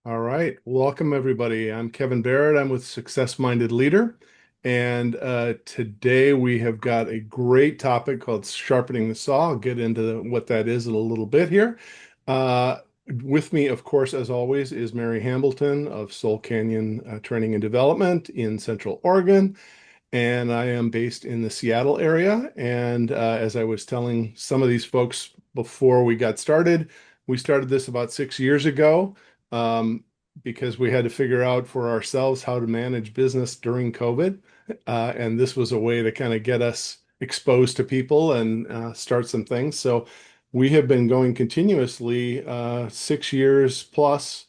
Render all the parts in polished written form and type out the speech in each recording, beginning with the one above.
All right. Welcome, everybody. I'm Kevin Barrett. I'm with Success Minded Leader. And today we have got a great topic called Sharpening the Saw. I'll get into what that is in a little bit here. Uh, with me, of course, as always, is Mary Hambleton of Soul Canyon Training and Development in Central Oregon. And I am based in the Seattle area. And as I was telling some of these folks before we got started, we started this about 6 years ago um, because we had to figure out for ourselves how to manage business during COVID. And this was a way to kind of get us exposed to people and start some things. So we have been going continuously 6 years plus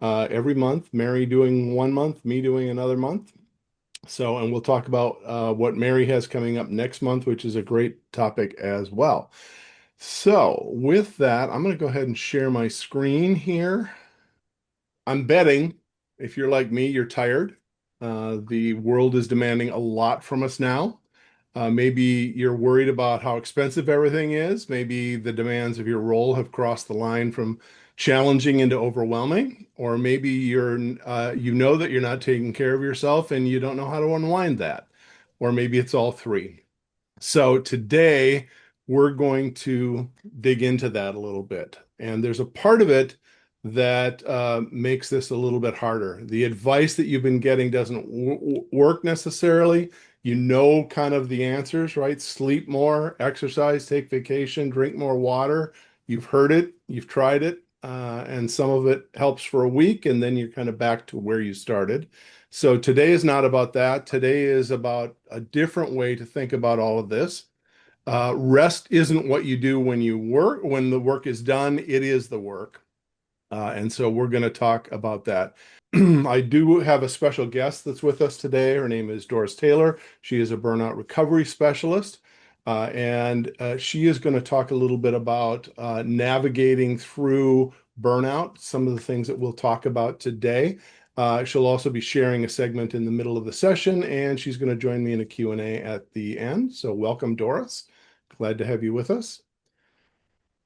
every month, Mary doing 1 month, me doing another month. So, and we'll talk about what Mary has coming up next month, which is a great topic as well. So, with that, I'm going to go ahead and share my screen here. I'm betting if you're like me, you're tired. The world is demanding a lot from us now. Maybe you're worried about how expensive everything is. Maybe the demands of your role have crossed the line from challenging into overwhelming, or maybe you know that you're not taking care of yourself and you don't know how to unwind that, or maybe it's all three. So today we're going to dig into that a little bit. And there's a part of it that makes this a little bit harder. The advice that you've been getting doesn't work necessarily. You know, kind of the answers, right? Sleep more, exercise, take vacation, drink more water. You've heard it, you've tried it, and some of it helps for a week, and then you're kind of back to where you started. So today is not about that. Today is about a different way to think about all of this. Rest isn't what you do when you work, when the work is done, it is the work. And so we're going to talk about that. I do have a special guest that's with us today. Her name is Doris Taylor. She is a burnout recovery specialist. And she is going to talk a little bit about navigating through burnout, some of the things that we'll talk about today. She'll also be sharing a segment in the middle of the session, and she's going to join me in a Q&A at the end. So welcome, Doris. Glad to have you with us.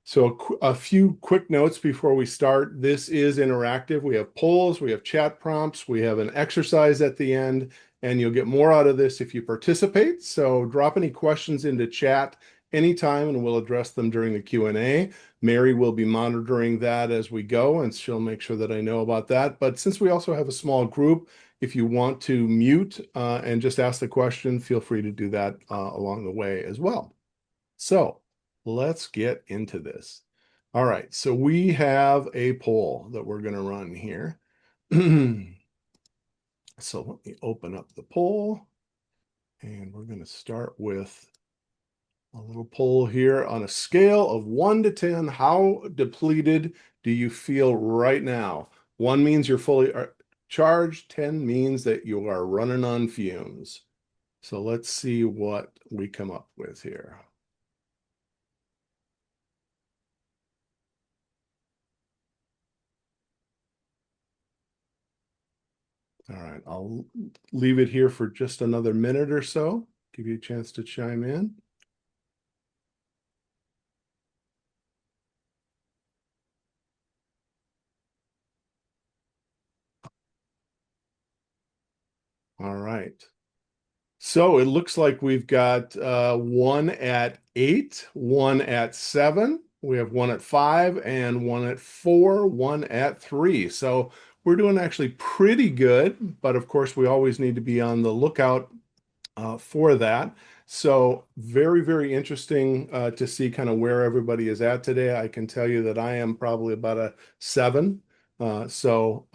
So a few quick notes before we start. This is interactive. We have polls, we have chat prompts, we have an exercise at the end, and you'll get more out of this if you participate. So drop any questions into chat anytime and we'll address them during the Q&A. Mary will be monitoring that as we go and she'll make sure that I know about that. But since we also have a small group, if you want to mute and just ask the question, feel free to do that along the way as well. So let's get into this. All right, so we have a poll that we're going to run here. So let me open up the poll and we're going to start with a little poll here on a scale of 1 to 10. How depleted do you feel right now? 1 means you're fully charged, 10 means that you are running on fumes. So let's see what we come up with here. All right, I'll leave it here for just another minute or so, give you a chance to chime in. All right. So it looks like we've got one at 8, one at 7. We have one at 5 and one at 4, one at 3. So we're doing actually pretty good, but of course we always need to be on the lookout for that. So very, very interesting to see kind of where everybody is at today. I can tell you that I am probably about a 7. So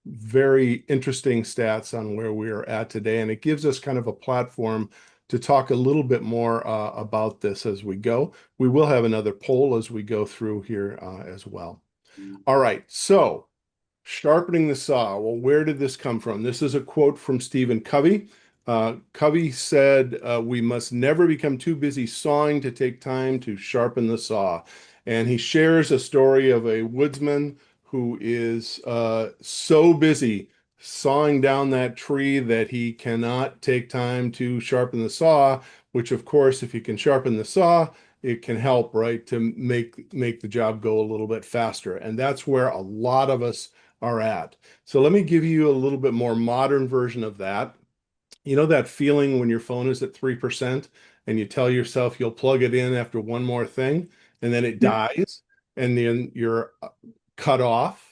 very interesting stats on where we are at today. And it gives us kind of a platform to talk a little bit more about this as we go. We will have another poll as we go through here as well. All right. So sharpening the saw. Well, where did this come from? This is a quote from Stephen Covey. Covey said, "We must never become too busy sawing to take time to sharpen the saw." And he shares a story of a woodsman who is so busy sawing down that tree that he cannot take time to sharpen the saw, which of course, if you can sharpen the saw, it can help, right, to make the job go a little bit faster. And that's where a lot of us are at. So let me give you a little bit more modern version of that. You know that feeling when your phone is at 3% and you tell yourself you'll plug it in after one more thing and then it dies and then you're cut off?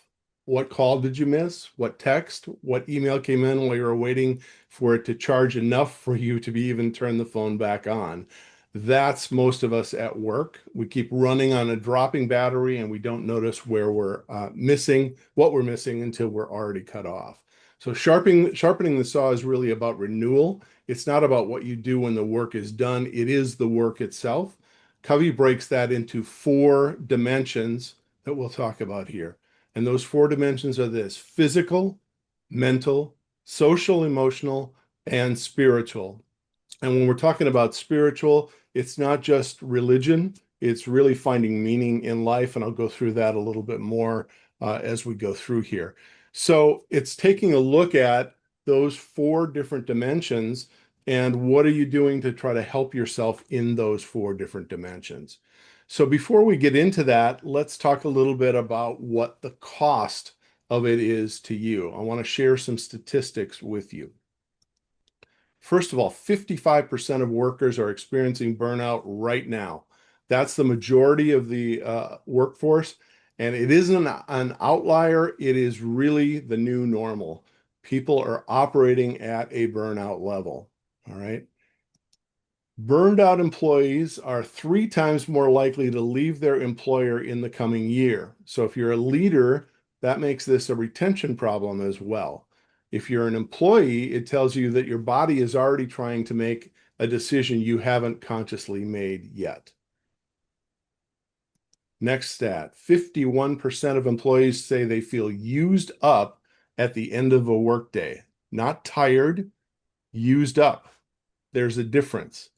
What call did you miss? What text? What email came in while you were waiting for it to charge enough for you to be even turn the phone back on? That's most of us at work. We keep running on a dropping battery and we don't notice where we're missing, what we're missing until we're already cut off. So sharpening the saw is really about renewal. It's not about what you do when the work is done. It is the work itself. Covey breaks that into 4 dimensions that we'll talk about here. And those 4 dimensions are this: physical, mental, social, emotional, and spiritual. And when we're talking about spiritual, it's not just religion, it's really finding meaning in life. And I'll go through that a little bit more as we go through here. So it's taking a look at those 4 different dimensions and what are you doing to try to help yourself in those 4 different dimensions. So before we get into that, let's talk a little bit about what the cost of it is to you. I want to share some statistics with you. First of all, 55% of workers are experiencing burnout right now. That's the majority of the workforce. And it isn't an outlier. It is really the new normal. People are operating at a burnout level. All right. Burned out employees are 3 times more likely to leave their employer in the coming year. So if you're a leader, that makes this a retention problem as well. If you're an employee, it tells you that your body is already trying to make a decision you haven't consciously made yet. Next stat, 51% of employees say they feel used up at the end of a workday. Not tired, used up. There's a difference.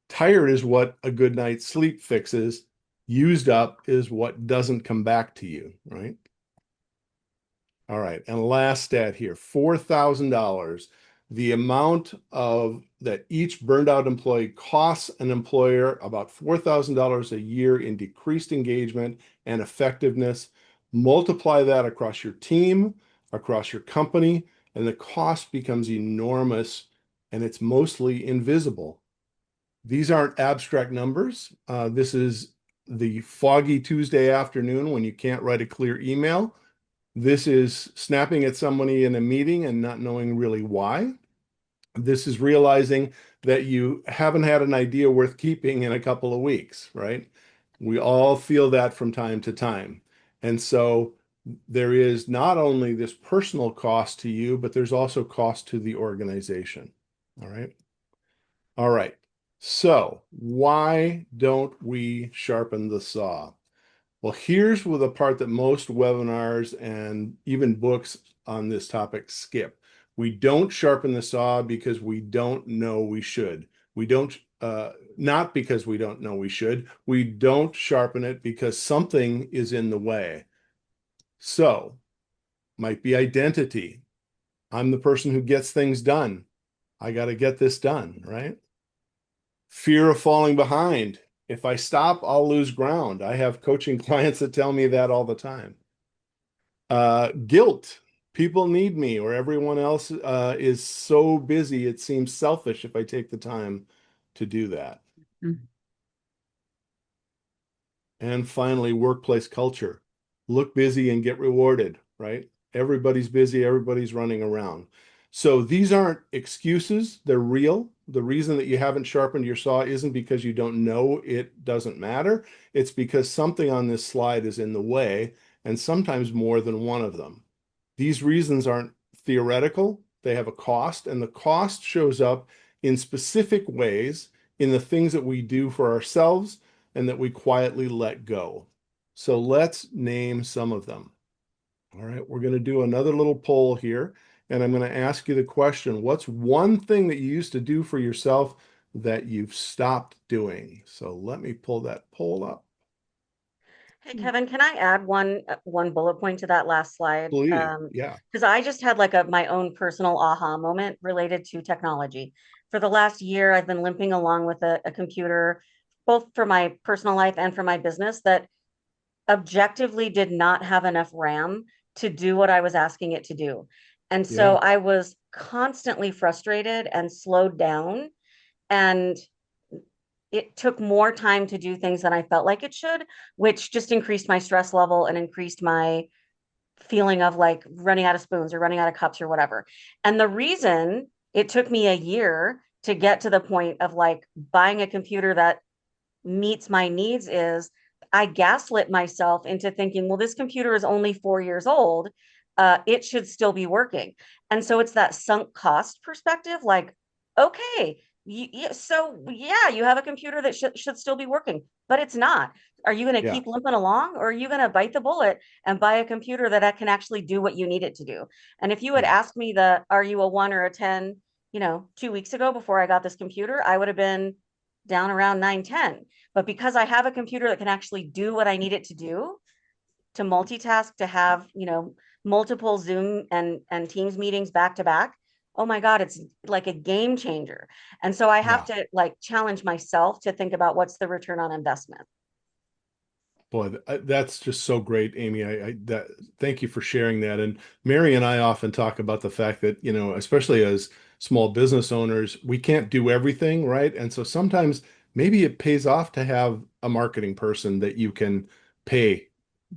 Tired is what a good night's sleep fixes. Used up is what doesn't come back to you, right? All right, and last stat here, $4,000. The amount of that each burned out employee costs an employer about $4,000 a year in decreased engagement and effectiveness. Multiply that across your team, across your company, and the cost becomes enormous and it's mostly invisible. These aren't abstract numbers. This is the foggy Tuesday afternoon when you can't write a clear email. This is snapping at somebody in a meeting and not knowing really why. This is realizing that you haven't had an idea worth keeping in a couple of weeks, right? We all feel that from time to time. And so there is not only this personal cost to you, but there's also cost to the organization. All right. All right. So why don't we sharpen the saw? Well, here's with the part that most webinars and even books on this topic skip. We don't sharpen the saw because we don't know we should. We don't, not because we don't know we should. We don't sharpen it because something is in the way. So, might be identity. I'm the person who gets things done. I got to get this done, right? Fear of falling behind. If I stop, I'll lose ground. I have coaching clients that tell me that all the time. Guilt. People need me, or everyone else is so busy, it seems selfish if I take the time to do that. Mhm. And finally, workplace culture. Look busy and get rewarded, right? Everybody's busy, everybody's running around. So these aren't excuses, they're real. The reason that you haven't sharpened your saw isn't because you don't know it doesn't matter. It's because something on this slide is in the way, and sometimes more than one of them. These reasons aren't theoretical, they have a cost, and the cost shows up in specific ways in the things that we do for ourselves and that we quietly let go. So let's name some of them. All right, we're going to do another little poll here, and I'm going to ask you the question, what's one thing that you used to do for yourself that you've stopped doing? So let me pull that poll up. Hey, Kevin, can I add one bullet point to that last slide? Please. Yeah. Because I just had like my own personal aha moment related to technology. For the last year, I've been limping along with a computer, both for my personal life and for my business, that objectively did not have enough RAM to do what I was asking it to do. And so Yeah. I was constantly frustrated and slowed down. And it took more time to do things than I felt like it should, which just increased my stress level and increased my feeling of like running out of spoons or running out of cups or whatever. And the reason it took me a year to get to the point of like buying a computer that meets my needs is I gaslit myself into thinking, well, this computer is only 4 years old. It should still be working. And so it's that sunk cost perspective like, okay, so yeah, you have a computer that should still be working, but it's not. Are you going to Yeah. keep limping along or are you going to bite the bullet and buy a computer that can actually do what you need it to do? And if you had Yeah. asked me the, are you a 1 or a 10, 2 weeks ago before I got this computer, I would have been down around 9, 10. But because I have a computer that can actually do what I need it to do, to multitask, to have, multiple Zoom and Teams meetings back to back, oh my God, it's like a game changer. And so I have Yeah. to like challenge myself to think about what's the return on investment. Boy, that's just so great, Amy. Thank you for sharing that. And Mary and I often talk about the fact that, especially as small business owners, we can't do everything, right? And so sometimes maybe it pays off to have a marketing person that you can pay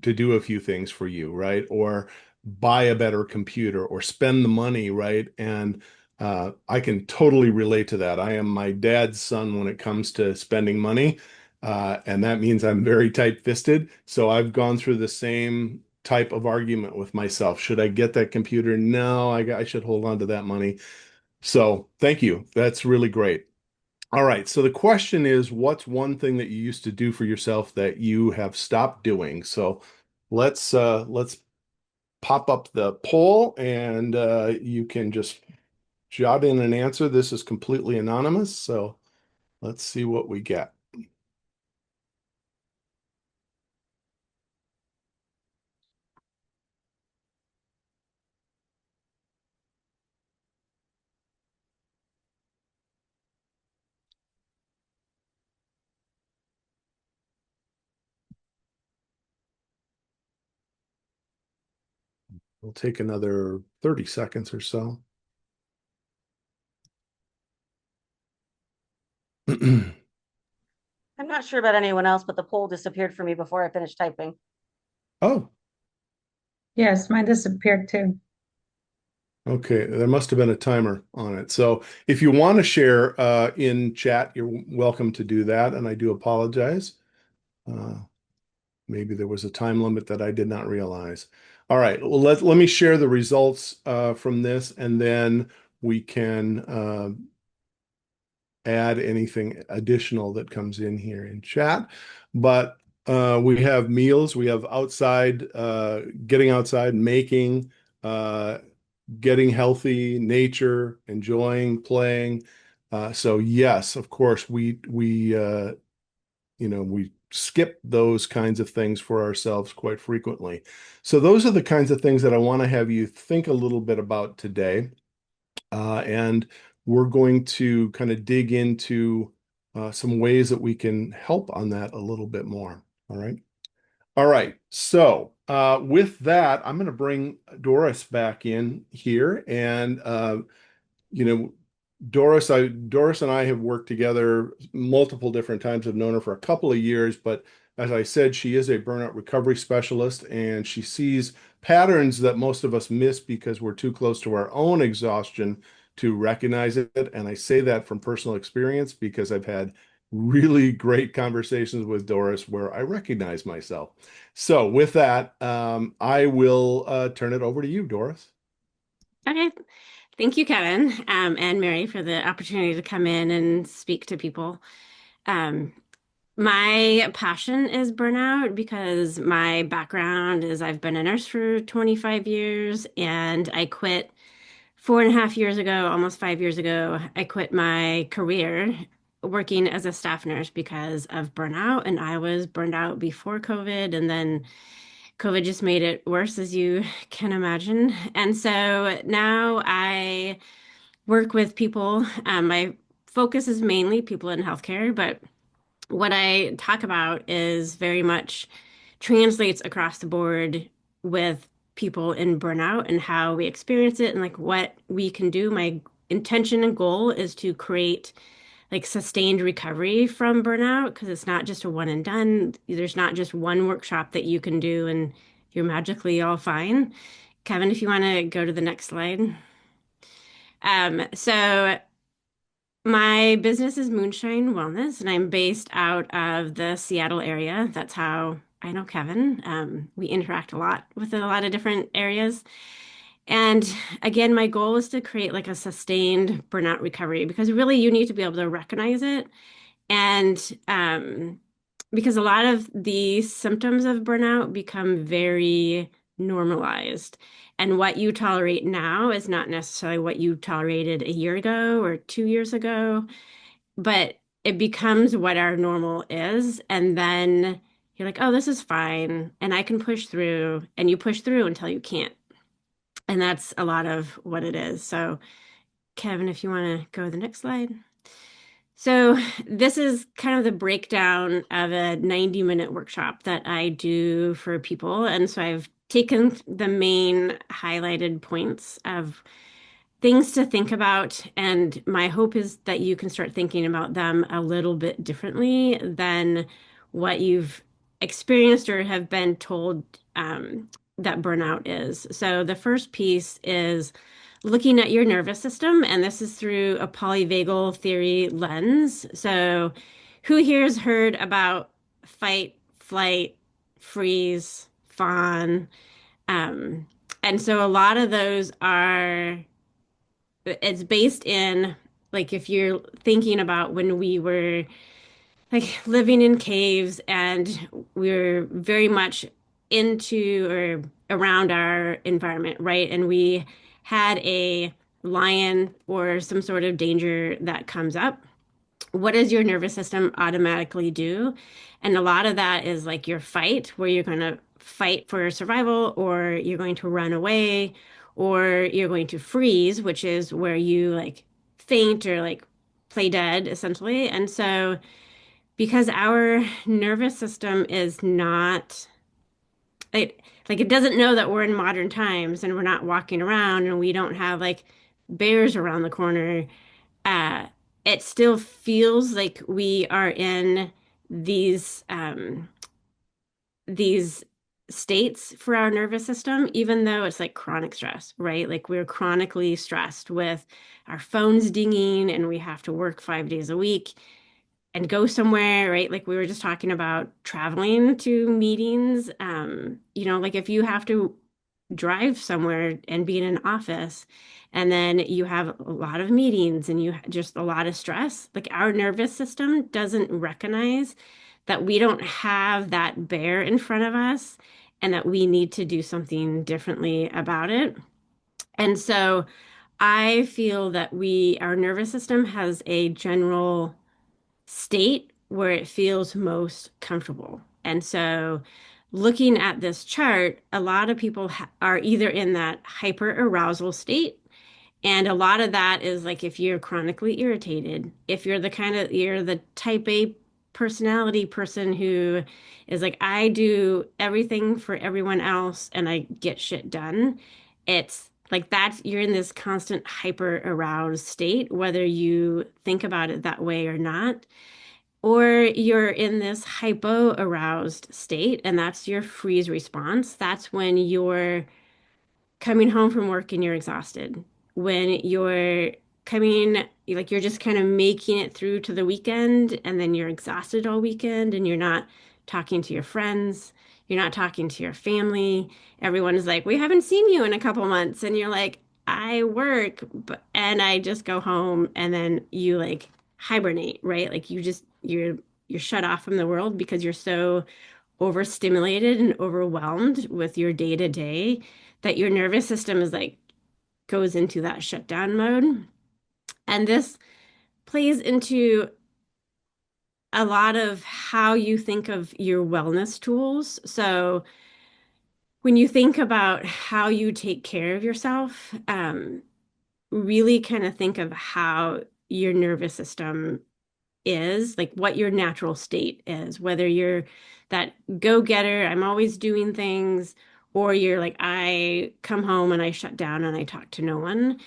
to do a few things for you, right? Or buy a better computer or spend the money, right? And I can totally relate to that. I am my dad's son when it comes to spending money. And that means I'm very tight-fisted. So I've gone through the same type of argument with myself. Should I get that computer? No, I should hold on to that money. So thank you. That's really great. All right. So the question is, what's one thing that you used to do for yourself that you have stopped doing? So let's pop up the poll and you can just jot in an answer. This is completely anonymous. So let's see what we get. We'll take another 30 seconds or so. I'm not sure about anyone else, but the poll disappeared for me before I finished typing. Oh, Yes, mine disappeared too. okay. There must have been a timer on it. So if you want to share in chat, you're welcome to do that. And I do apologize. Uh, maybe there was a time limit that I did not realize. All right. Well, let me share the results from this, and then we can add anything additional that comes in here in chat. But we have meals, we have outside, getting outside, making, uh, getting healthy, nature, enjoying, playing. So yes, of course, we skip those kinds of things for ourselves quite frequently. So those are the kinds of things that I want to have you think a little bit about today. And we're going to kind of dig into some ways that we can help on that a little bit more. All right. All right. So with that, I'm going to bring Doris back in here. And, you know, Doris and I have worked together multiple different times. I've known her for a couple of years, but as I said, she is a burnout recovery specialist and she sees patterns that most of us miss because we're too close to our own exhaustion to recognize it. And I say that from personal experience because I've had really great conversations with Doris where I recognize myself. So with that, I will turn it over to you, Doris. Okay. Thank you, Kevin, and Mary, for the opportunity to come in and speak to people. Um, my passion is burnout because my background is I've been a nurse for 25 years and I quit 4.5 years ago, almost 5 years ago. I quit my career working as a staff nurse because of burnout, and I was burned out before COVID, and then COVID just made it worse, as you can imagine. And so now I work with people. My focus is mainly people in healthcare, but what I talk about is very much translates across the board with people in burnout and how we experience it and like what we can do. My intention and goal is to create like sustained recovery from burnout because it's not just a one and done. There's not just one workshop that you can do and you're magically all fine. Kevin, if you want to go to the next slide. So my business is Moonshine Wellness, and I'm based out of the Seattle area. That's how I know Kevin. We interact a lot with a lot of different areas. And again, my goal is to create like a sustained burnout recovery because really you need to be able to recognize it. And because a lot of the symptoms of burnout become very normalized. And what you tolerate now is not necessarily what you tolerated a year ago or 2 years ago, but it becomes what our normal is. And then you're like, oh, this is fine. And I can push through. And you push through until you can't. And that's a lot of what it is. So, Kevin, if you want to go to the next slide. So this is kind of the breakdown of a 90-minute workshop that I do for people. And so I've taken the main highlighted points of things to think about. And my hope is that you can start thinking about them a little bit differently than what you've experienced or have been told that burnout is. So the first piece is looking at your nervous system, and this is through a polyvagal theory lens. So, who here has heard about fight, flight, freeze, fawn? And so, a lot of those are, it's based in, like, if you're thinking about when we were like living in caves and we're very much into or around our environment, right? And we had a lion or some sort of danger that comes up. What does your nervous system automatically do? And a lot of that is like your fight, where you're going to fight for survival, or you're going to run away, or you're going to freeze, which is where you like faint or like play dead essentially. And so because our nervous system is not it, like it doesn't know that we're in modern times and we're not walking around and we don't have like bears around the corner. uh it still feels like we are in these these states for our nervous system, even though it's like chronic stress, right? Like we're chronically stressed with our phones dinging and we have to work 5 days a week and go somewhere, right? Like we were just talking about traveling to meetings. Like if you have to drive somewhere and be in an office and then you have a lot of meetings and you just a lot of stress, like our nervous system doesn't recognize that we don't have that bear in front of us and that we need to do something differently about it. And so I feel that our nervous system has a general state where it feels most comfortable. And so, looking at this chart, a lot of people are either in that hyper arousal state. And a lot of that is like if you're chronically irritated, if you're the type A personality person who is like, I do everything for everyone else and I get shit done. It's like you're in this constant hyper aroused state, whether you think about it that way or not. Or you're in this hypo aroused state, and that's your freeze response. That's when you're coming home from work and you're exhausted. When you're like you're just kind of making it through to the weekend, and then you're exhausted all weekend, and you're not talking to your friends, you're not talking to your family. Everyone is like, we haven't seen you in a couple months. And you're like, I work, and I just go home, and then you like hibernate, right? Like you're shut off from the world because you're so overstimulated and overwhelmed with your day to day that your nervous system is like goes into that shutdown mode. And this plays into a lot of how you think of your wellness tools. So when you think about how you take care of yourself, really kind of think of how your nervous system is, like what your natural state is, whether you're that go-getter, I'm always doing things, or you're like, I come home and I shut down and I talk to no one.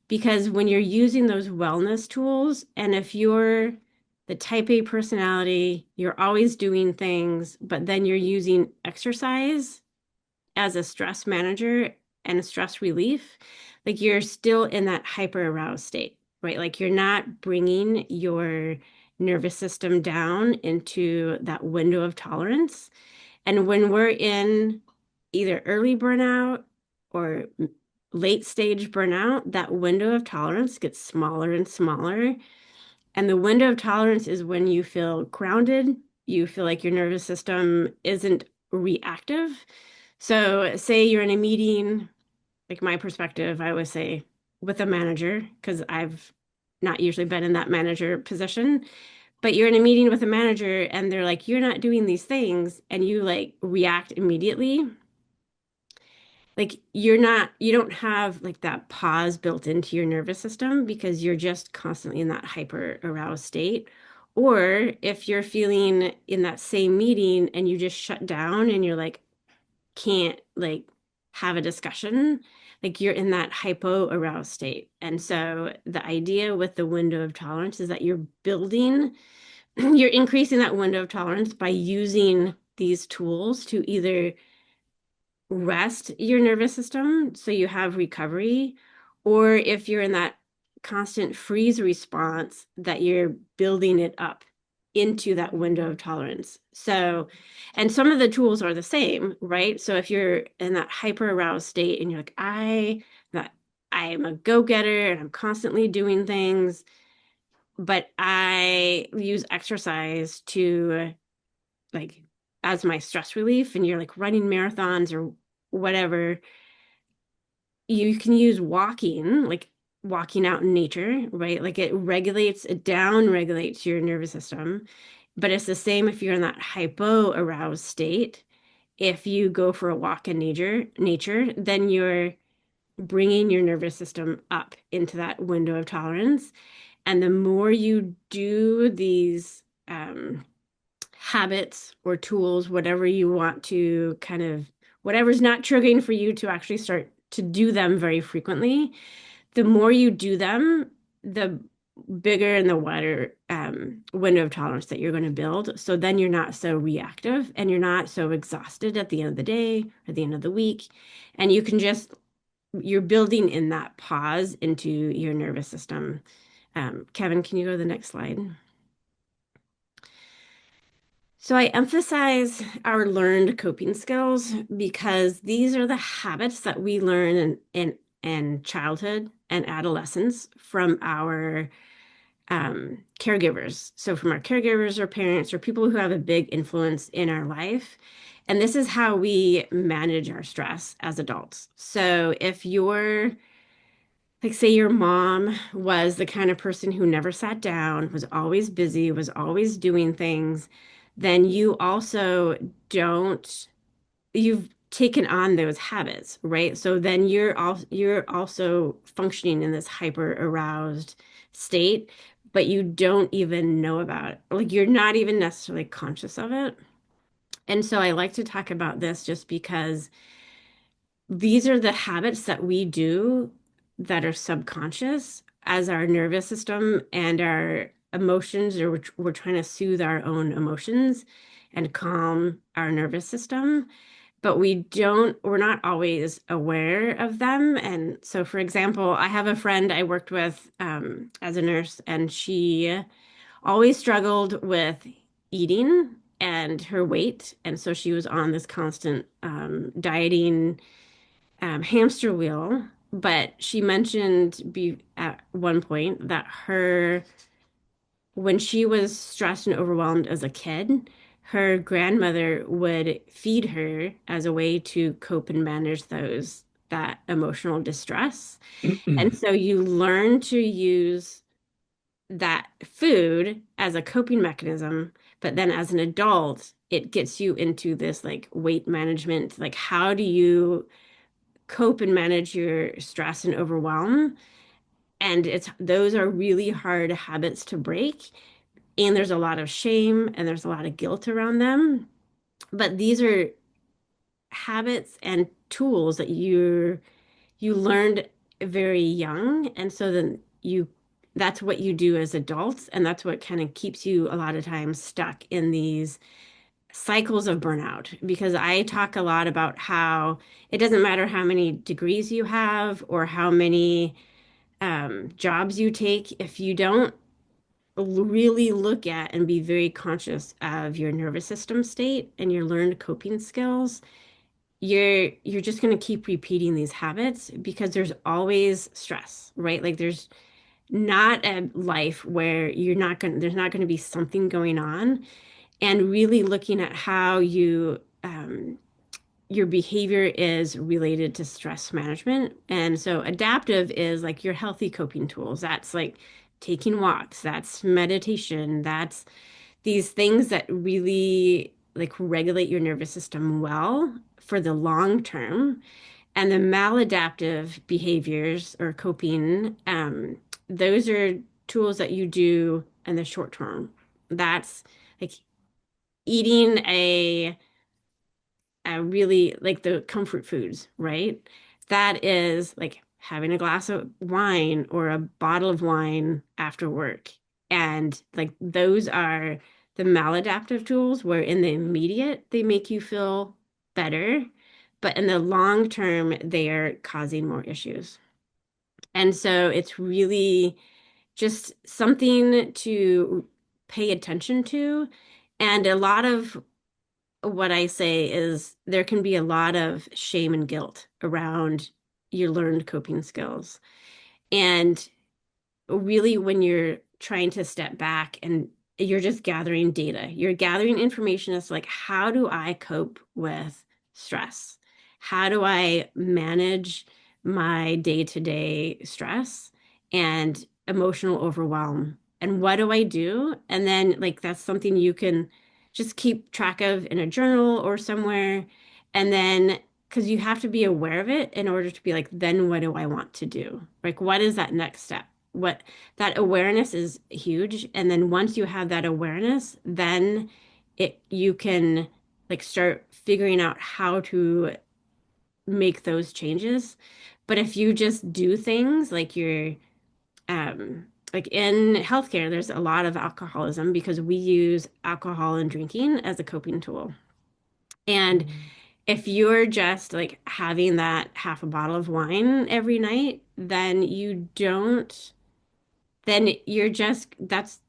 Because when you're using those wellness tools, and if you're the type A personality, you're always doing things, but then you're using exercise as a stress manager and a stress relief, like you're still in that hyper aroused state, right? Like you're not bringing your nervous system down into that window of tolerance. And when we're in either early burnout or late stage burnout, that window of tolerance gets smaller and smaller. And the window of tolerance is when you feel grounded, you feel like your nervous system isn't reactive. So, say you're in a meeting, like my perspective, I always say with a manager, because I've not usually been in that manager position, but you're in a meeting with a manager and they're like, you're not doing these things, and you like react immediately. Like you don't have like that pause built into your nervous system because you're just constantly in that hyper aroused state. Or if you're feeling in that same meeting and you just shut down and you're like, can't like have a discussion, like you're in that hypo aroused state. And so the idea with the window of tolerance is that you're building, you're increasing that window of tolerance by using these tools to either rest your nervous system so you have recovery, or if you're in that constant freeze response, that you're building it up into that window of tolerance. So, and some of the tools are the same, right? So if you're in that hyper aroused state and you're like, that I am a go-getter and I'm constantly doing things, but I use exercise to like as my stress relief, and you're like running marathons or whatever, you can use walking, like walking out in nature, right? Like it down regulates your nervous system. But it's the same if you're in that hypo aroused state. If you go for a walk in nature, then you're bringing your nervous system up into that window of tolerance. And the more you do these habits or tools, whatever you want to kind of, whatever's not triggering for you to actually start to do them very frequently, the more you do them, the bigger and the wider window of tolerance that you're going to build. So then you're not so reactive and you're not so exhausted at the end of the day or the end of the week. And you can just, you're building in that pause into your nervous system. Kevin, can you go to the next slide? So I emphasize our learned coping skills because these are the habits that we learn in childhood and adolescence from our caregivers. So from our caregivers or parents or people who have a big influence in our life. And this is how we manage our stress as adults. So if you're like, say your mom was the kind of person who never sat down, was always busy, was always doing things, then you also don't, you've taken on those habits, right? So then you're also functioning in this hyper aroused state, but you don't even know about it. Like you're not even necessarily conscious of it. And so I like to talk about this just because these are the habits that we do that are subconscious as our nervous system and our emotions, or we're trying to soothe our own emotions and calm our nervous system, but we're not always aware of them. And so, for example, I have a friend I worked with as a nurse, and she always struggled with eating and her weight. And so she was on this constant dieting hamster wheel. But she mentioned at one point that when she was stressed and overwhelmed as a kid, her grandmother would feed her as a way to cope and manage that emotional distress. And so you learn to use that food as a coping mechanism, but then as an adult, it gets you into this like weight management, like how do you cope and manage your stress and overwhelm? And those are really hard habits to break. And there's a lot of shame and there's a lot of guilt around them. But these are habits and tools that you learned very young, and so then you that's what you do as adults, and that's what kind of keeps you a lot of times stuck in these cycles of burnout. Because I talk a lot about how it doesn't matter how many degrees you have or how many jobs you take, if you don't really look at and be very conscious of your nervous system state and your learned coping skills, you're just going to keep repeating these habits because there's always stress, right? Like there's not a life where there's not going to be something going on, and really looking at how your behavior is related to stress management. And so adaptive is like your healthy coping tools. That's like taking walks, that's meditation, that's these things that really like regulate your nervous system well for the long term. And the maladaptive behaviors or coping, those are tools that you do in the short term. That's like eating a really like the comfort foods, right? That is like having a glass of wine or a bottle of wine after work. And like those are the maladaptive tools where in the immediate they make you feel better, but in the long term they are causing more issues. And so it's really just something to pay attention to. And a lot of what I say is there can be a lot of shame and guilt around your learned coping skills. And really, when you're trying to step back and you're just gathering data, you're gathering information as like, how do I cope with stress? How do I manage my day-to-day stress and emotional overwhelm? And what do I do? And then, like, that's something you can just keep track of in a journal or somewhere. And then, because you have to be aware of it in order to be like, then what do I want to do? Like, what is that next step? What that awareness is huge. And then once you have that awareness, then you can like start figuring out how to make those changes. But if you just do things like in healthcare, there's a lot of alcoholism because we use alcohol and drinking as a coping tool. And if you're just like having that half a bottle of wine every night, then you're just, that's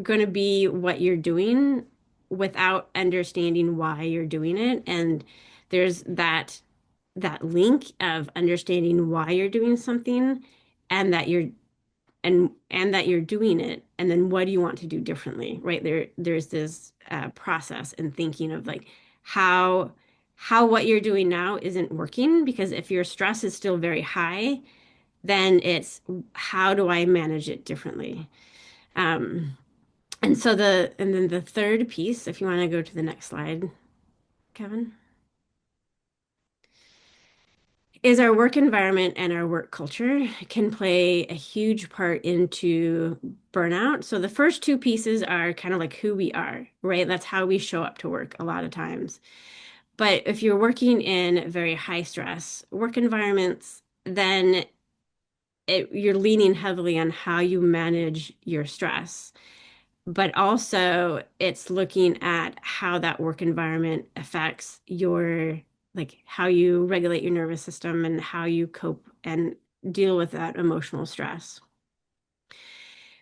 going to be what you're doing without understanding why you're doing it. And there's that link of understanding why you're doing something and that you're doing it, and then what do you want to do differently, right? There's this process and thinking of like how what you're doing now isn't working, because if your stress is still very high, then it's how do I manage it differently? Um, and then the third piece, if you want to go to the next slide, Kevin, is our work environment and our work culture can play a huge part into burnout. So the first two pieces are kind of like who we are, right? That's how we show up to work a lot of times. But if you're working in very high stress work environments, then you're leaning heavily on how you manage your stress. But also it's looking at how that work environment affects your, like how you regulate your nervous system and how you cope and deal with that emotional stress.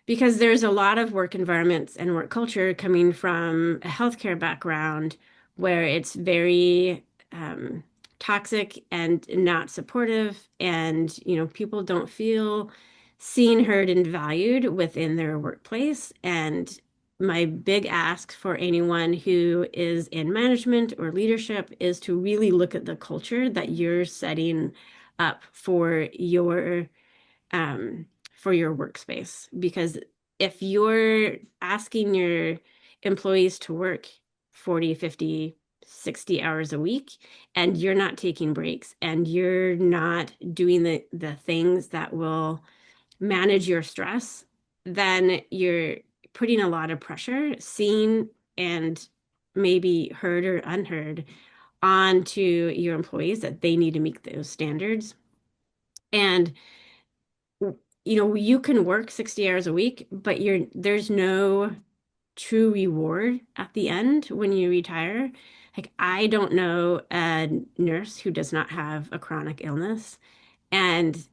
Because there's a lot of work environments and work culture coming from a healthcare background where it's very toxic and not supportive, and people don't feel seen, heard, and valued within their workplace. And my big ask for anyone who is in management or leadership is to really look at the culture that you're setting up um, for your workspace. Because if you're asking your employees to work 40, 50, 60 hours a week, and you're not taking breaks and you're not doing the things that will manage your stress, then you're putting a lot of pressure, seen and maybe heard or unheard, on to your employees that they need to meet those standards. And you can work 60 hours a week, but there's no true reward at the end when you retire. Like, I don't know a nurse who does not have a chronic illness. And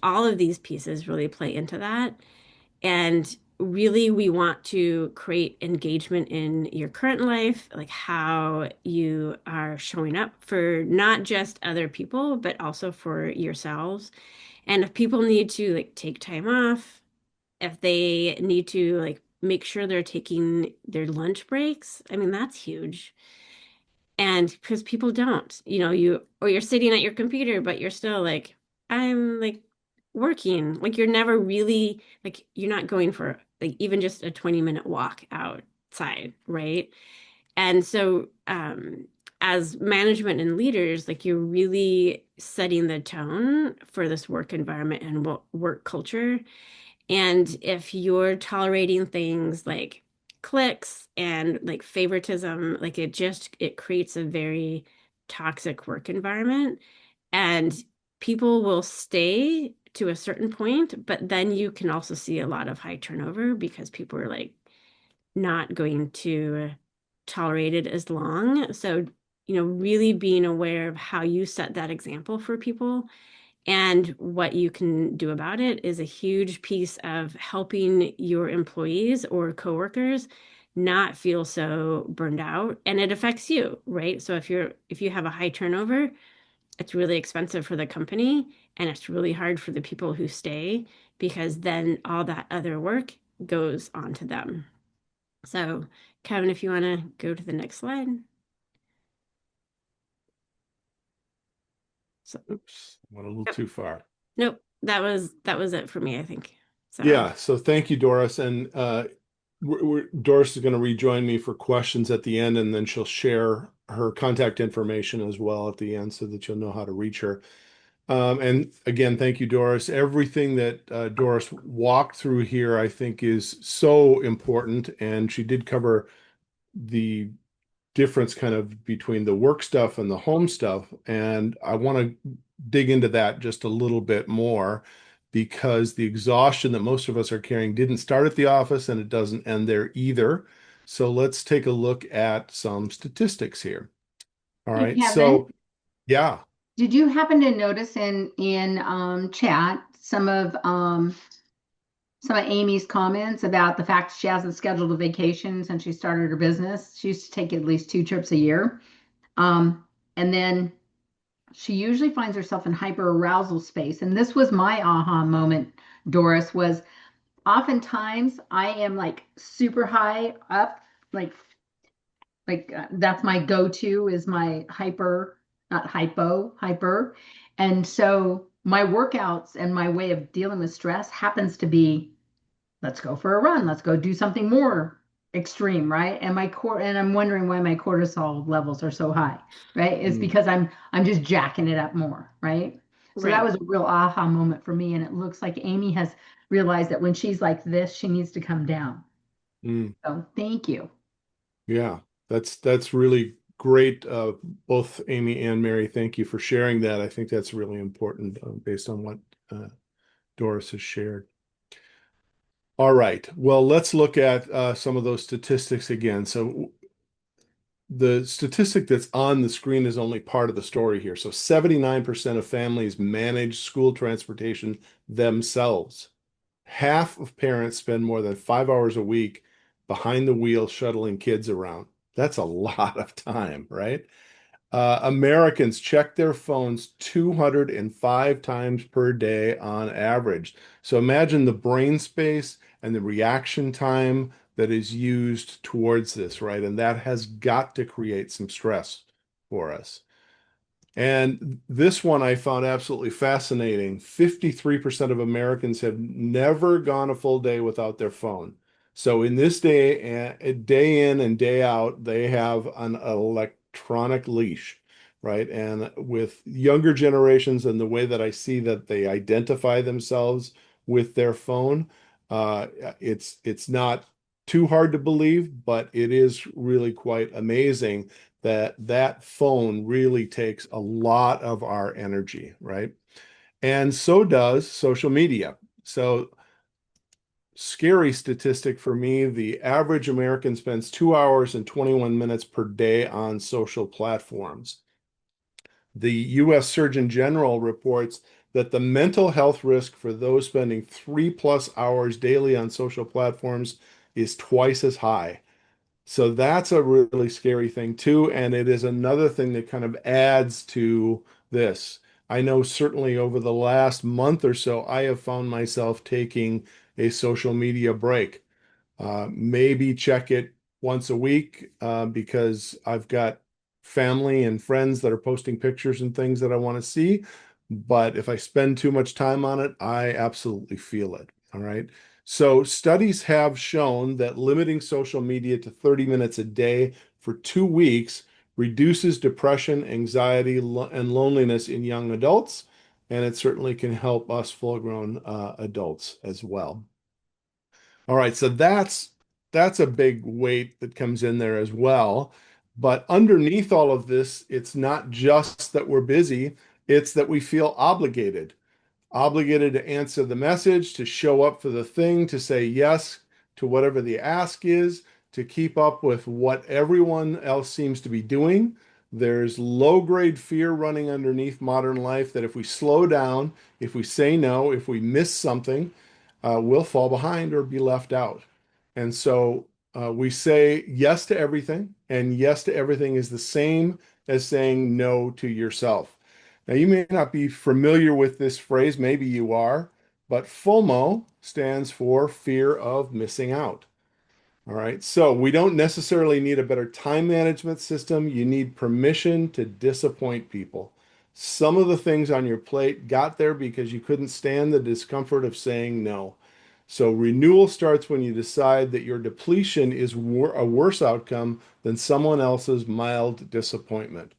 all of these pieces really play into that. And really, we want to create engagement in your current life, like how you are showing up for not just other people, but also for yourselves. And if people need to like take time off, if they need to like make sure they're taking their lunch breaks, I mean, that's huge. And because people don't, you're sitting at your computer, but you're still like, I'm like working. Like you're never really like you're not going for like even just a 20-minute walk outside, right? And so as management and leaders, like you're really setting the tone for this work environment and work culture. And if you're tolerating things like clicks and like favoritism, like it creates a very toxic work environment. And people will stay to a certain point, but then you can also see a lot of high turnover because people are like not going to tolerate it as long. So, really being aware of how you set that example for people and what you can do about it is a huge piece of helping your employees or coworkers not feel so burned out. And it affects you, right? So if you have a high turnover, it's really expensive for the company and it's really hard for the people who stay because then all that other work goes onto them. So, Kevin, if you want to go to the next slide. So, Oops, went a little yep. too far. Nope, that was it for me, I think. So, Yeah, so thank you, Doris. And Doris is going to rejoin me for questions at the end, and then she'll share her contact information as well at the end so that you'll know how to reach her. And again, thank you, Doris. Everything that Doris walked through here, I think, is so important. And she did cover the difference kind of between the work stuff and the home stuff. And I want to dig into that just a little bit more because the exhaustion that most of us are carrying didn't start at the office and it doesn't end there either. So let's take a look at some statistics here. All Hey, right. Kevin, So yeah. did you happen to notice in chat some of Amy's comments about the fact she hasn't scheduled a vacation since she started her business? She used to take at least 2 trips a year. And then she usually finds herself in hyper arousal space. And this was my aha moment, Doris, was oftentimes I am like super high up, like that's my go-to is my hyper, not hyper. And so my workouts and my way of dealing with stress happens to be, let's go for a run, let's go do something more extreme, right? And I'm wondering why my cortisol levels are so high, right? It's Mm, because I'm just jacking it up more, right? So that right. was a real aha moment for me. And it looks like Amy has realized that when she's like this, she needs to come down. mm. So thank you. Yeah, that's really great. Both Amy and Mary, thank you for sharing that. I think that's really important based on what Doris has shared. All right. Well, let's look at some of those statistics again. So the statistic that's on the screen is only part of the story here. So 79% of families manage school transportation themselves. Half of parents spend more than 5 hours a week behind the wheel shuttling kids around. That's a lot of time, right? Americans check their phones 205 times per day on average. So imagine the brain space and the reaction time that is used towards this, right? And that has got to create some stress for us. And this one I found absolutely fascinating. 53% of Americans have never gone a full day without their phone. So in this day in and day out, they have an electronic leash, right? And with younger generations and the way that I see that they identify themselves with their phone, uh, it's not too hard to believe, but it is really quite amazing that phone really takes a lot of our energy, right? And so does social media. So scary statistic for me, the average American spends 2 hours and 21 minutes per day on social platforms. The US Surgeon General reports that the mental health risk for those spending 3+ hours daily on social platforms is twice as high. So that's a really scary thing too. And it is another thing that kind of adds to this. I know certainly over the last month or so, I have found myself taking a social media break. Maybe check it once a week because I've got family and friends that are posting pictures and things that I want to see. But if I spend too much time on it, I absolutely feel it. All right. So studies have shown that limiting social media to 30 minutes a day for 2 weeks reduces depression, anxiety, and loneliness in young adults. And it certainly can help us full-grown adults as well. All right, so that's a big weight that comes in there as well. But underneath all of this, it's not just that we're busy, it's that we feel obligated to answer the message, to show up for the thing, to say yes to whatever the ask is, to keep up with what everyone else seems to be doing. There's low-grade fear running underneath modern life that if we slow down, if we say no, if we miss something, we'll fall behind or be left out. And so we say yes to everything, and yes to everything is the same as saying no to yourself. Now, you may not be familiar with this phrase, maybe you are, but FOMO stands for fear of missing out. All right, so we don't necessarily need a better time management system. You need permission to disappoint people. Some of the things on your plate got there because you couldn't stand the discomfort of saying no. So renewal starts when you decide that your depletion is a worse outcome than someone else's mild disappointment.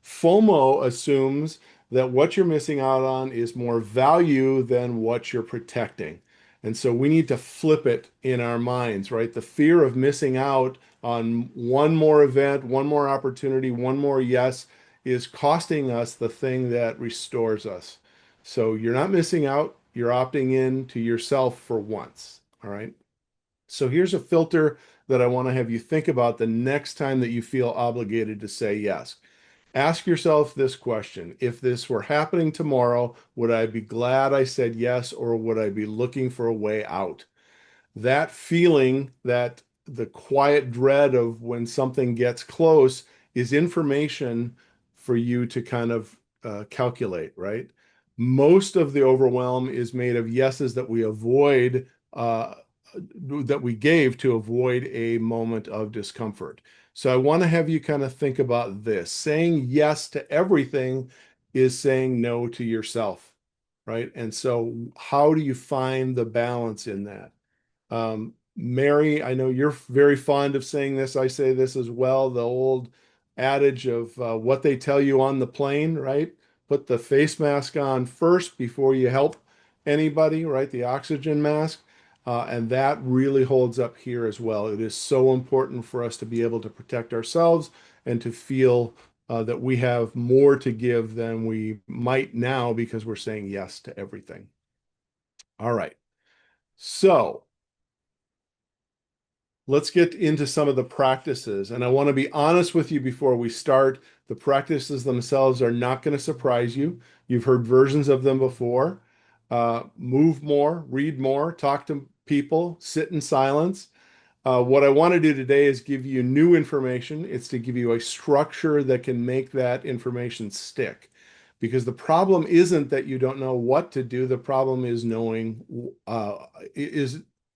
FOMO assumes that what you're missing out on is more value than what you're protecting. And so we need to flip it in our minds, right? The fear of missing out on one more event, one more opportunity, one more yes is costing us the thing that restores us. So you're not missing out, you're opting in to yourself for once, all right? So here's a filter that I want to have you think about the next time that you feel obligated to say yes. Ask yourself this question. If this were happening tomorrow, would I be glad I said yes, or would I be looking for a way out? That feeling, that the quiet dread of when something gets close is information for you to kind of calculate, right? Most of the overwhelm is made of yeses that we avoid, that we gave to avoid a moment of discomfort. So I want to have you kind of think about this. Saying yes to everything is saying no to yourself, right? And so how do you find the balance in that? Mary, I know you're very fond of saying this. I say this as well. The old adage of what they tell you on the plane, right? Put the face mask on first before you help anybody, right? The oxygen mask. And that really holds up here as well. It is so important for us to be able to protect ourselves and to feel that we have more to give than we might now because we're saying yes to everything. All right. So let's get into some of the practices. And I want to be honest with you before we start. The practices themselves are not going to surprise you. You've heard versions of them before. Move more, read more, talk to people, sit in silence. What I want to do today is give you new information. It's to give you a structure that can make that information stick. Because the problem isn't that you don't know what to do. The problem is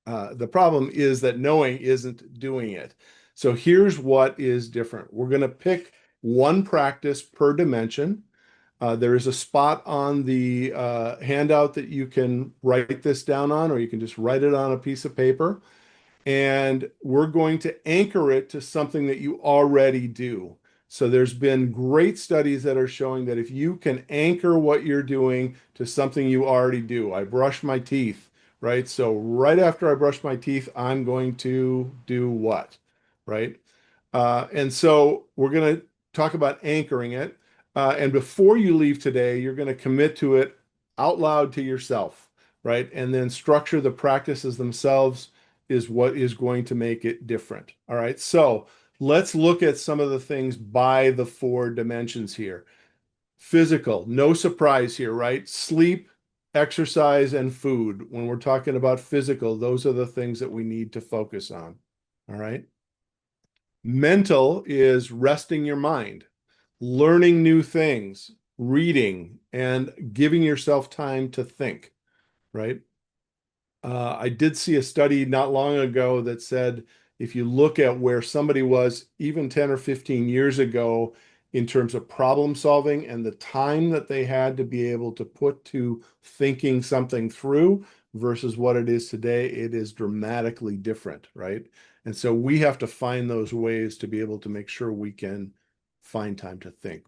the problem is that knowing isn't doing it. So here's what is different. We're going to pick one practice per dimension. There is a spot on the handout that you can write this down on, or you can just write it on a piece of paper. And we're going to anchor it to something that you already do. So there's been great studies that are showing that if you can anchor what you're doing to something you already do. I brush my teeth, right? So right after I brush my teeth, I'm going to do what, right? And so we're going to talk about anchoring it. And before you leave today, you're going to commit to it out loud to yourself, right? And then structure the practices themselves is what is going to make it different. All right. So let's look at some of the things by the 4 dimensions here. Physical, no surprise here, right? Sleep, exercise, and food. When we're talking about physical, those are the things that we need to focus on. All right. Mental is resting your mind, learning new things, reading, and giving yourself time to think, right? I did see a study not long ago that said if you look at where somebody was even 10 or 15 years ago in terms of problem solving and the time that they had to be able to put to thinking something through versus what it is today, it is dramatically different, right? And so we have to find those ways to be able to make sure we can find time to think.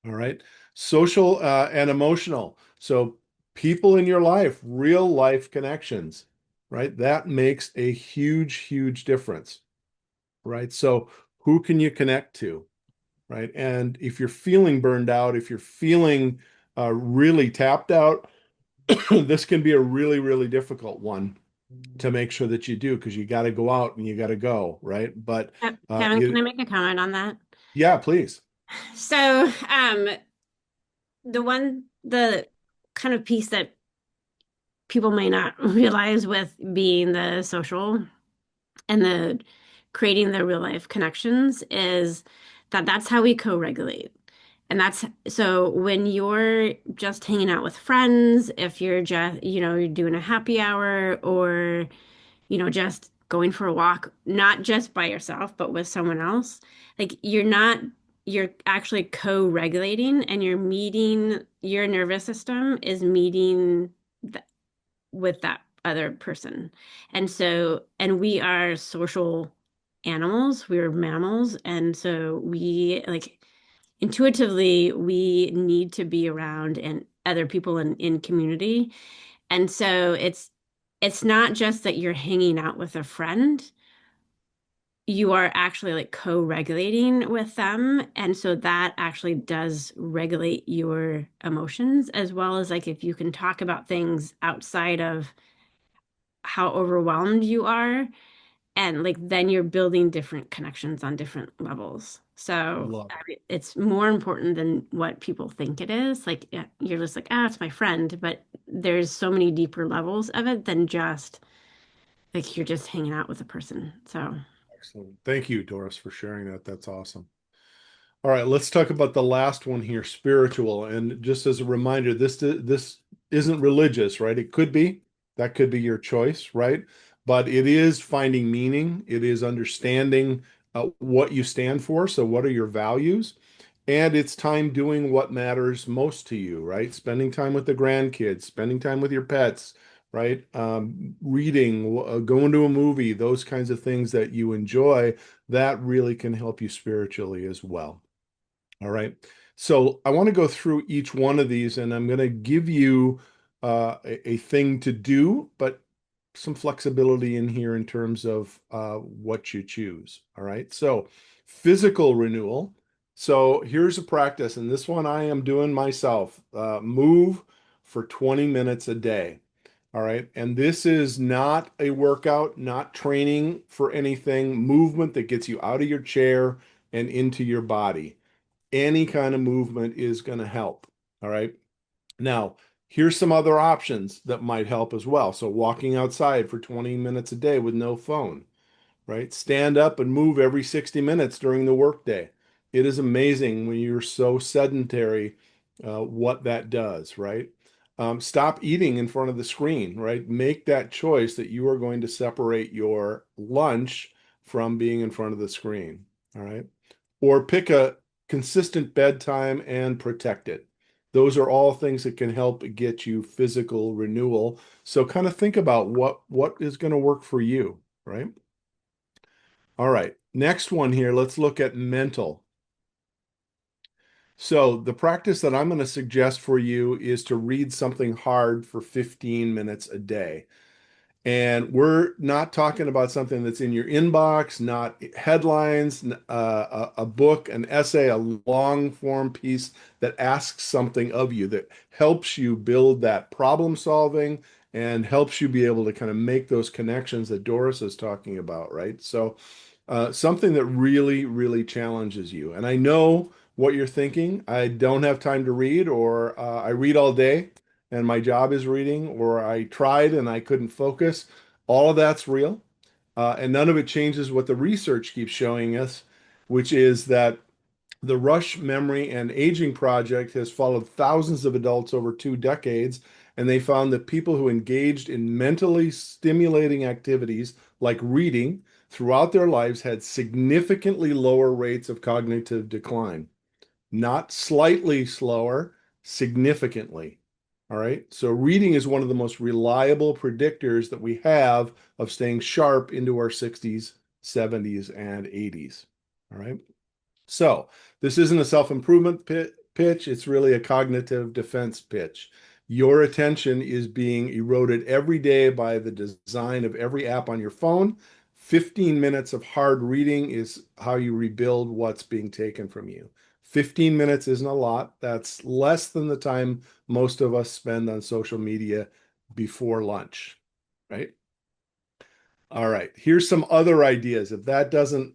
All right. Social and emotional. So people in your life, real life connections, right? That makes a huge, huge difference, right? So who can you connect to, right? And if you're feeling burned out, if you're feeling really tapped out, this can be a really, really difficult one to make sure that you do because you got to go out and you got to go, right? But Kevin, can I make a comment on that? yeah, please. So, the kind of piece that people may not realize with being the social and the creating the real life connections is that that's how we co-regulate. And that's so when you're just hanging out with friends, if you're just, you're doing a happy hour or, just going for a walk, not just by yourself, but with someone else, like you're actually co-regulating and you're meeting, your nervous system is meeting with that other person. And we are social animals, we're mammals. And so we like intuitively, we need to be around and other people in community. And so it's not just that you're hanging out with a friend, you are actually like co-regulating with them. And so that actually does regulate your emotions, as well as like if you can talk about things outside of how overwhelmed you are, and like then you're building different connections on different levels. So Love it's more important than what people think it is. Like you're just like, it's my friend, but there's so many deeper levels of it than just like you're just hanging out with a person. So Excellent. Thank you, Doris, for sharing that. That's awesome. All right, let's talk about the last one here, spiritual. And just as a reminder, this isn't religious, right? It could be. That could be your choice, right? But it is finding meaning. It is understanding what you stand for. So what are your values? And it's time doing what matters most to you, right? Spending time with the grandkids, spending time with your pets, right? Reading, going to a movie, those kinds of things that you enjoy, that really can help you spiritually as well. All right. So I want to go through each one of these and I'm going to give you a thing to do, but some flexibility in here in terms of what you choose. All right. So physical renewal. So here's a practice, and this one I am doing myself. Move for 20 minutes a day. All right. And this is not a workout, not training for anything, movement that gets you out of your chair and into your body. Any kind of movement is going to help. All right. Now, here's some other options that might help as well. So, walking outside for 20 minutes a day with no phone, right? Stand up and move every 60 minutes during the workday. It is amazing when you're so sedentary what that does, right? Stop eating in front of the screen, right? Make that choice that you are going to separate your lunch from being in front of the screen, all right? Or pick a consistent bedtime and protect it. Those are all things that can help get you physical renewal. So kind of think about what is going to work for you, right? All right. Next one here, let's look at mental. So the practice that I'm going to suggest for you is to read something hard for 15 minutes a day. And we're not talking about something that's in your inbox, not headlines, a book, an essay, a long form piece that asks something of you, that helps you build that problem solving and helps you be able to kind of make those connections that Doris is talking about, right? So, something that really, really challenges you. And I know what you're thinking. I don't have time to read, or I read all day and my job is reading, or I tried and I couldn't focus. All of that's real. And none of it changes what the research keeps showing us, which is that the Rush Memory and Aging Project has followed thousands of adults over 2 decades, and they found that people who engaged in mentally stimulating activities like reading throughout their lives had significantly lower rates of cognitive decline. Not slightly slower, significantly. All right. So reading is one of the most reliable predictors that we have of staying sharp into our 60s, 70s, and 80s. All right. So this isn't a self-improvement pitch. It's really a cognitive defense pitch. Your attention is being eroded every day by the design of every app on your phone. 15 minutes of hard reading is how you rebuild what's being taken from you. 15 minutes isn't a lot. That's less than the time most of us spend on social media before lunch, right? All right, here's some other ideas. If that doesn't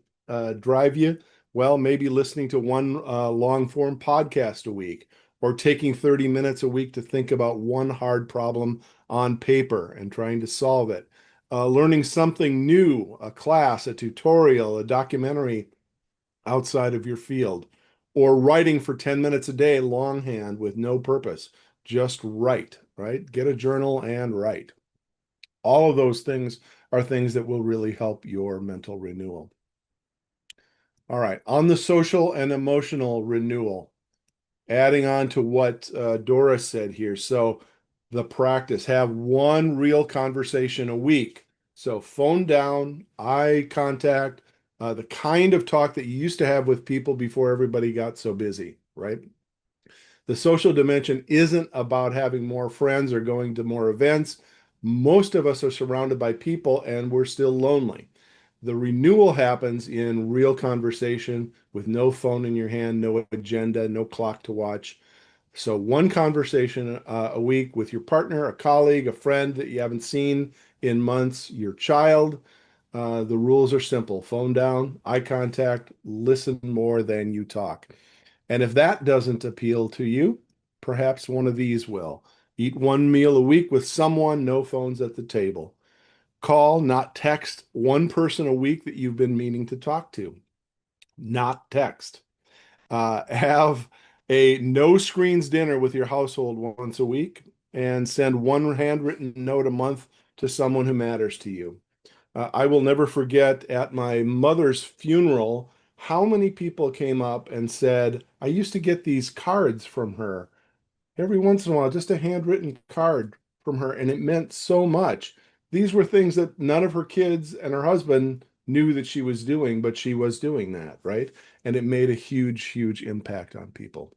drive you, well, maybe listening to one long form podcast a week, or taking 30 minutes a week to think about one hard problem on paper and trying to solve it. Learning something new, a class, a tutorial, a documentary outside of your field, or writing for 10 minutes a day longhand with no purpose. Just write, right? Get a journal and write. All of those things are things that will really help your mental renewal. All right, on the social and emotional renewal, adding on to what Doris said here. So the practice, have one real conversation a week. So phone down, eye contact, the kind of talk that you used to have with people before everybody got so busy, right? The social dimension isn't about having more friends or going to more events. Most of us are surrounded by people and we're still lonely. The renewal happens in real conversation with no phone in your hand, no agenda, no clock to watch. So one conversation a week with your partner, a colleague, a friend that you haven't seen in months, your child. The rules are simple. Phone down, eye contact, listen more than you talk. And if that doesn't appeal to you, perhaps one of these will. Eat one meal a week with someone, no phones at the table. Call, not text, one person a week that you've been meaning to talk to. Not text. Have a no screens dinner with your household once a week, and send one handwritten note a month to someone who matters to you. I will never forget at my mother's funeral how many people came up and said, I used to get these cards from her every once in a while, just a handwritten card from her, and it meant so much. These were things that none of her kids and her husband knew that she was doing, but she was doing that, right? And it made a huge, huge impact on people.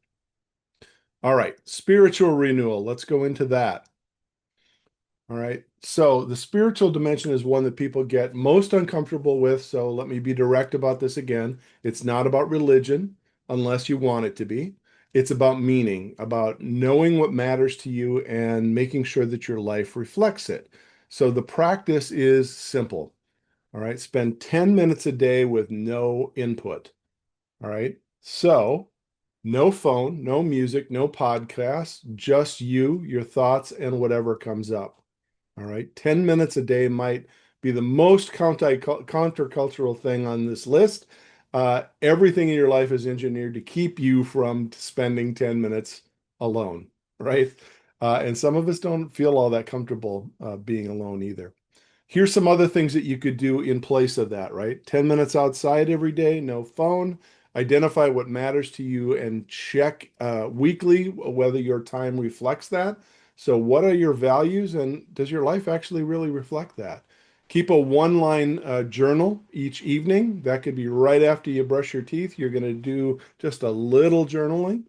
All right, spiritual renewal. Let's go into that. All right. So the spiritual dimension is one that people get most uncomfortable with. So let me be direct about this again. It's not about religion unless you want it to be. It's about meaning, about knowing what matters to you and making sure that your life reflects it. So the practice is simple. All right. Spend 10 minutes a day with no input. All right. So no phone, no music, no podcasts, just you, your thoughts, and whatever comes up. All right. 10 minutes a day might be the most countercultural thing on this list. Everything in your life is engineered to keep you from spending 10 minutes alone, right? And some of us don't feel all that comfortable being alone either. Here's some other things that you could do in place of that, right? 10 minutes outside every day, no phone. Identify what matters to you and check weekly whether your time reflects that. So, what are your values, and does your life actually really reflect that? Keep a one-line journal each evening. That could be right after you brush your teeth. You're going to do just a little journaling.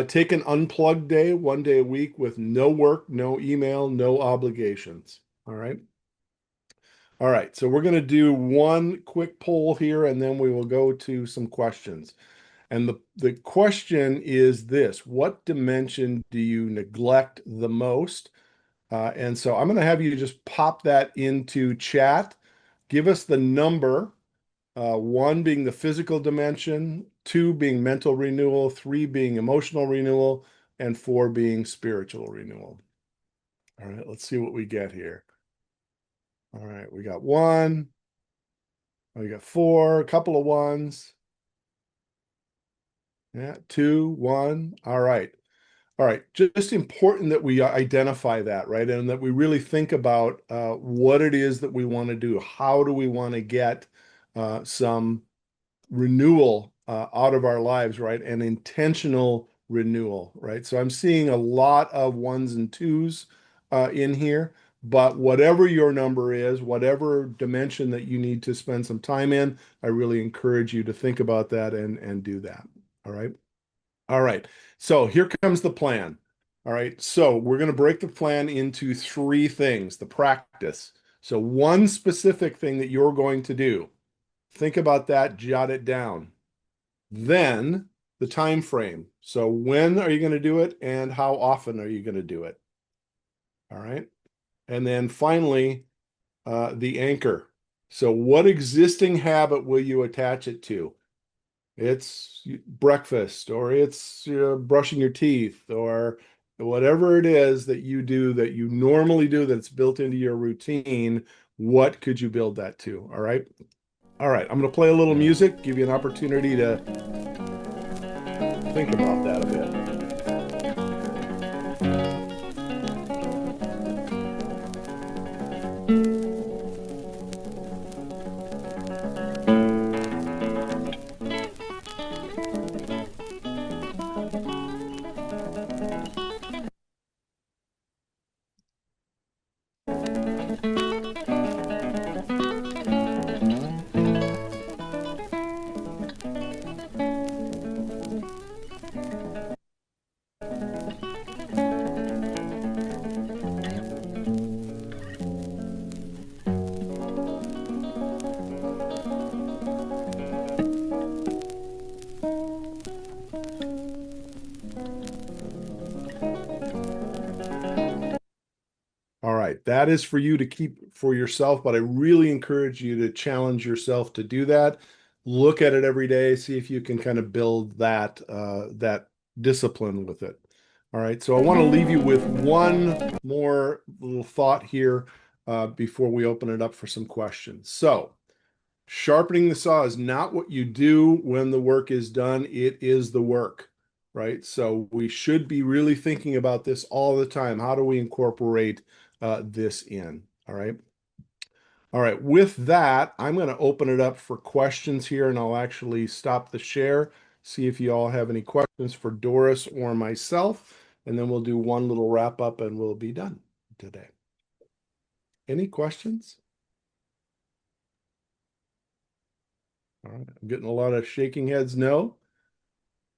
Take an unplugged day, one day a week with no work, no email, no obligations. All right. All right. So we're going to do one quick poll here, and then we will go to some questions. And the question is this: what dimension do you neglect the most? And so I'm going to have you just pop that into chat. Give us the number, one being the physical dimension, two being mental renewal, three being emotional renewal, and four being spiritual renewal. All right, let's see what we get here. All right, we got one. We got four, a couple of ones. Yeah, two, one. All right. All right, just important that we identify that, right? And that we really think about what it is that we want to do. How do we want to get some renewal out of our lives, right? An intentional renewal, right? So I'm seeing a lot of ones and twos in here, but whatever your number is, whatever dimension that you need to spend some time in, I really encourage you to think about that and do that. All right. All right. So here comes the plan. All right. So we're going to break the plan into three things, the practice. So one specific thing that you're going to do. Think about that, jot it down. Then the time frame. So when are you going to do it and how often are you going to do it? All right. And then finally, the anchor. So what existing habit will you attach it to? It's breakfast, or it's brushing your teeth, or whatever it is that you do that you normally do that's built into your routine. What could you build that to? All right. All right. I'm going to play a little music, give you an opportunity to think about that a bit. All right, that is for you to keep for yourself, but I really encourage you to challenge yourself to do that. Look at it every day, see if you can kind of build that discipline with it. All right, so I want to leave you with one more little thought here before we open it up for some questions. So, sharpening the saw is not what you do when the work is done, it is the work, right? So we should be really thinking about this all the time. How do we incorporate this in? All right. All right. With that, I'm going to open it up for questions here, and I'll actually stop the share, see if you all have any questions for Doris or myself, and then we'll do one little wrap up and we'll be done today. Any questions? All right. I'm getting a lot of shaking heads. No.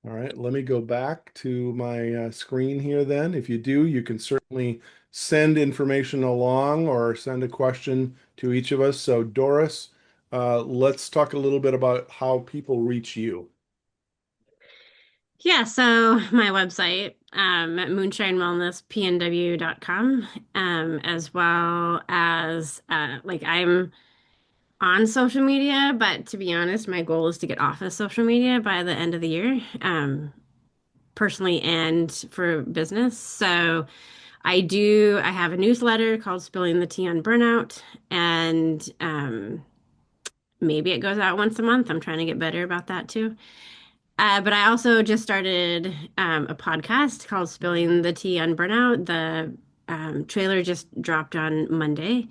All right. Let me go back to my screen here then. If you do, you can certainly send information along or send a question to each of us. So Doris, let's talk a little bit about how people reach you. Yeah, so my website at moonshinewellnesspnw.com, as well as like I'm on social media, but to be honest, my goal is to get off of social media by the end of the year, personally and for business. So I have a newsletter called Spilling the Tea on Burnout, and maybe it goes out once a month. I'm trying to get better about that too. But I also just started a podcast called Spilling the Tea on Burnout. The trailer just dropped on Monday.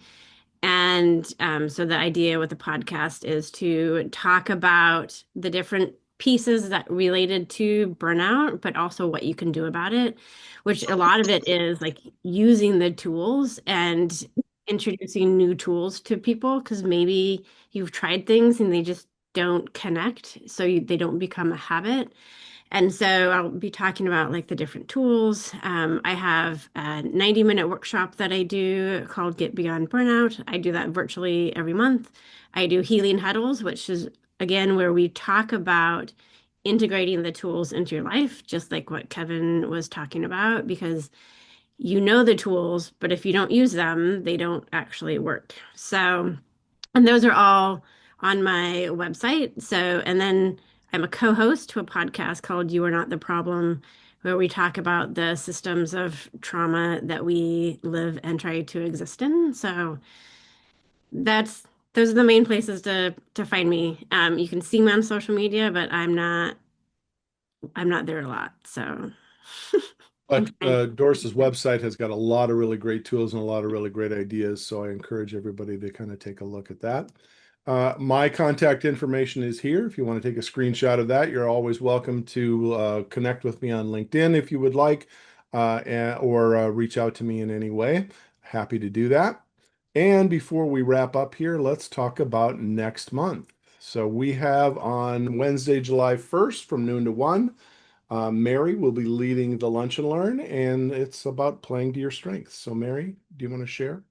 And so the idea with the podcast is to talk about the different pieces that related to burnout, but also what you can do about it, which a lot of it is like using the tools and introducing new tools to people because maybe you've tried things and they just don't connect, so they don't become a habit. And so I'll be talking about like the different tools. I have a 90-minute workshop that I do called Get Beyond Burnout. I do that virtually every month. I do healing huddles, which is again where we talk about integrating the tools into your life, just like what Kevin was talking about, because you know the tools, but if you don't use them, they don't actually work. So, and those are all on my website. So, and then I'm a co-host to a podcast called You Are Not the Problem, where we talk about the systems of trauma that we live and try to exist in. So that's those are the main places to find me. You can see me on social media, but I'm not there a lot. So I'm But trying. Doris's website has got a lot of really great tools and a lot of really great ideas. So I encourage everybody to kind of take a look at that. My contact information is here. If you want to take a screenshot of that, you're always welcome to connect with me on LinkedIn if you would like, or reach out to me in any way. Happy to do that. And before we wrap up here, let's talk about next month. So we have on Wednesday, July 1st from noon to 1. Mary will be leading the Lunch and Learn, and it's about playing to your strengths. So, Mary, do you want to share?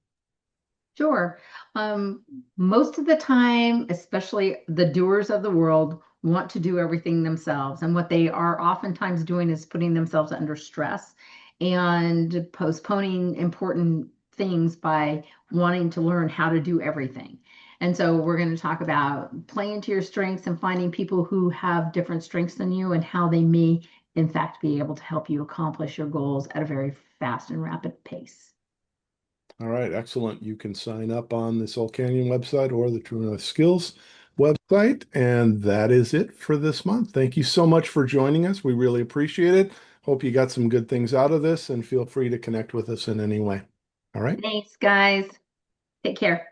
Sure. Um, Most of the time, especially the doers of the world, want to do everything themselves. And what they are oftentimes doing is putting themselves under stress and postponing important things by wanting to learn how to do everything. And so we're going to talk about playing to your strengths and finding people who have different strengths than you and how they may, in fact, be able to help you accomplish your goals at a very fast and rapid pace. All right, excellent. You can sign up on the Soul Canyon website or the True North Skills website. And that is it for this month. Thank you so much for joining us. We really appreciate it. Hope you got some good things out of this, and feel free to connect with us in any way. All right. Thanks, guys. Take care.